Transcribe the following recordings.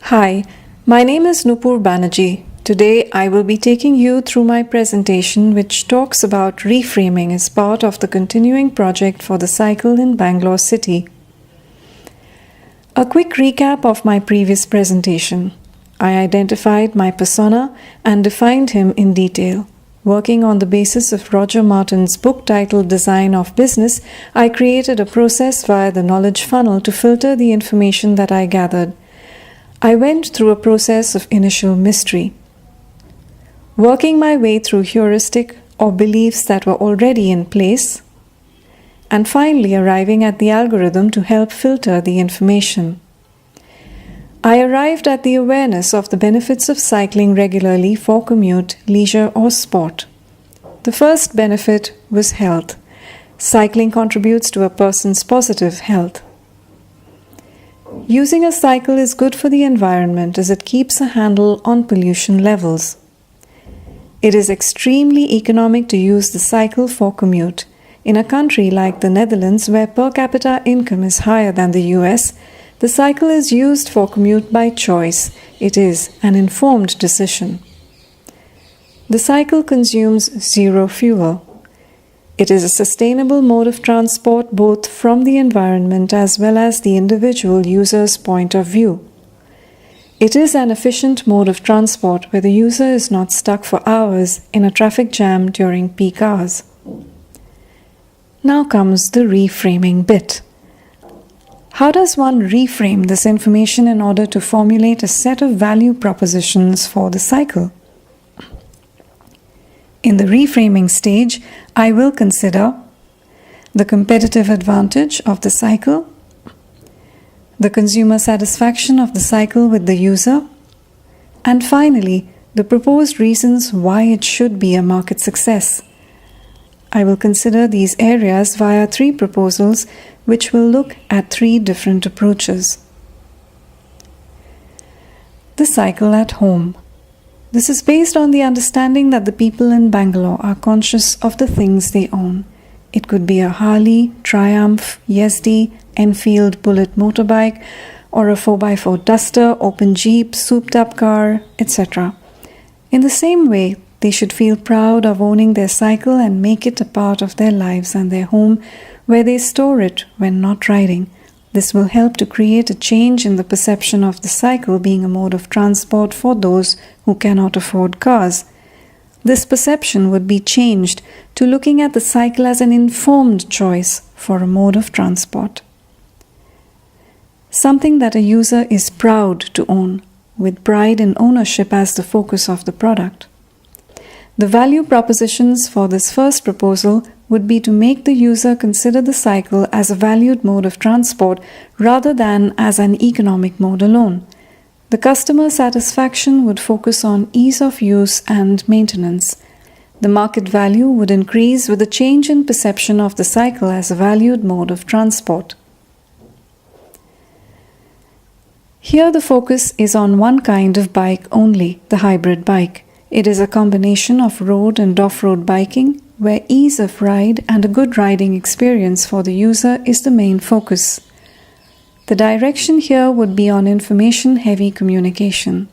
Hi, my name is nbanerjee. Today I will be taking you through my presentation which talks about reframing as part of the continuing project for the cycle in Bangalore City. A quick recap of my previous presentation. I identified my persona and defined him in detail. Working on the basis of Roger Martin's book titled Design of Business, I created a process via the knowledge funnel to filter the information that I gathered. I went through a process of initial mystery, working my way through heuristic or beliefs that were already in place, and finally arriving at the algorithm to help filter the information. I arrived at the awareness of the benefits of cycling regularly for commute, leisure, or sport. The first benefit was health. Cycling contributes to a person's positive health. Using a cycle is good for the environment as it keeps a handle on pollution levels. It is extremely economic to use the cycle for commute. In a country like the Netherlands, where per capita income is higher than the US, the cycle is used for commute by choice. It is an informed decision. The cycle consumes zero fuel. It is a sustainable mode of transport both from the environment as well as the individual user's point of view. It is an efficient mode of transport where the user is not stuck for hours in a traffic jam during peak hours. Now comes the reframing bit. How does one reframe this information in order to formulate a set of value propositions for the cycle? In the reframing stage, I will consider the competitive advantage of the cycle, the consumer satisfaction of the cycle with the user, and finally, the proposed reasons why it should be a market success. I will consider these areas via 3 proposals which will look at 3 different approaches. The cycle at home. This is based on the understanding that the people in Bangalore are conscious of the things they own. It could be a Harley, Triumph, Yazdi, Enfield Bullet motorbike, or a 4x4 Duster, open Jeep, souped-up car, etc. In the same way, they should feel proud of owning their cycle and make it a part of their lives and their home where they store it when not riding. This will help to create a change in the perception of the cycle being a mode of transport for those who cannot afford cars. This perception would be changed to looking at the cycle as an informed choice for a mode of transport. Something that a user is proud to own, with pride in ownership as the focus of the product. The value propositions for this first proposal would be to make the user consider the cycle as a valued mode of transport rather than as an economic mode alone. The customer satisfaction would focus on ease of use and maintenance. The market value would increase with a change in perception of the cycle as a valued mode of transport. Here the focus is on one kind of bike only, the hybrid bike. It is a combination of road and off-road biking, where ease of ride and a good riding experience for the user is the main focus. The direction here would be on information-heavy communication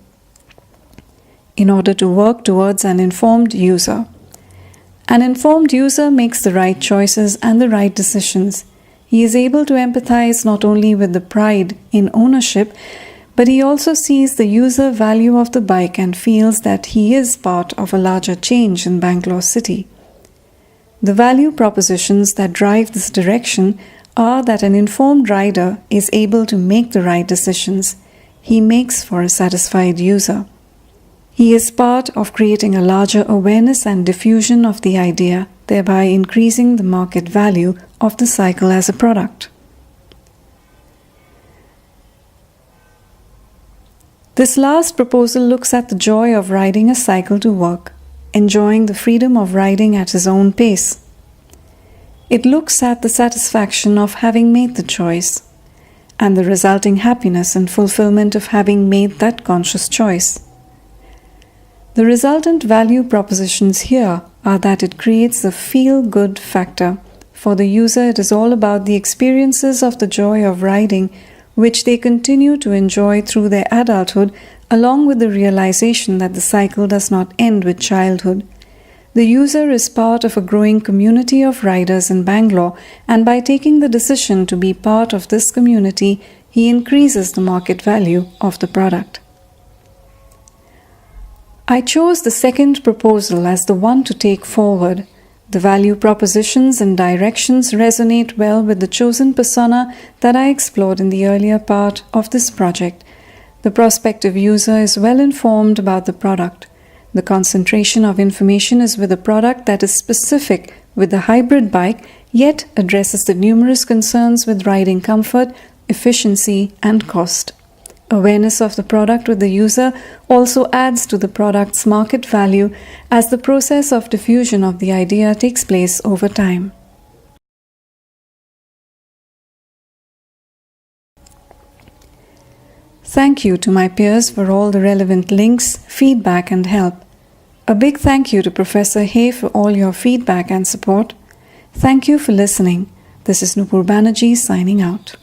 in order to work towards an informed user. An informed user makes the right choices and the right decisions. He is able to empathize not only with the pride in ownership, but he also sees the user value of the bike and feels that he is part of a larger change in Bangalore City. The value propositions that drive this direction are that an informed rider is able to make the right decisions. He makes for a satisfied user. He is part of creating a larger awareness and diffusion of the idea, thereby increasing the market value of the cycle as a product. This last proposal looks at the joy of riding a cycle to work, enjoying the freedom of riding at his own pace. It looks at the satisfaction of having made the choice and the resulting happiness and fulfillment of having made that conscious choice. The resultant value propositions here are that it creates the feel-good factor. For the user, it is all about the experiences of the joy of riding which they continue to enjoy through their adulthood, along with the realization that the cycle does not end with childhood. The user is part of a growing community of riders in Bangalore, and by taking the decision to be part of this community, he increases the market value of the product. I chose the second proposal as the one to take forward. The value propositions and directions resonate well with the chosen persona that I explored in the earlier part of this project. The prospective user is well informed about the product. The concentration of information is with a product that is specific with the hybrid bike, yet addresses the numerous concerns with riding comfort, efficiency, and cost. Awareness of the product with the user also adds to the product's market value as the process of diffusion of the idea takes place over time. Thank you to my peers for all the relevant links, feedback, and help. A big thank you to Professor Hay for all your feedback and support. Thank you for listening. This is nbanerjee signing out.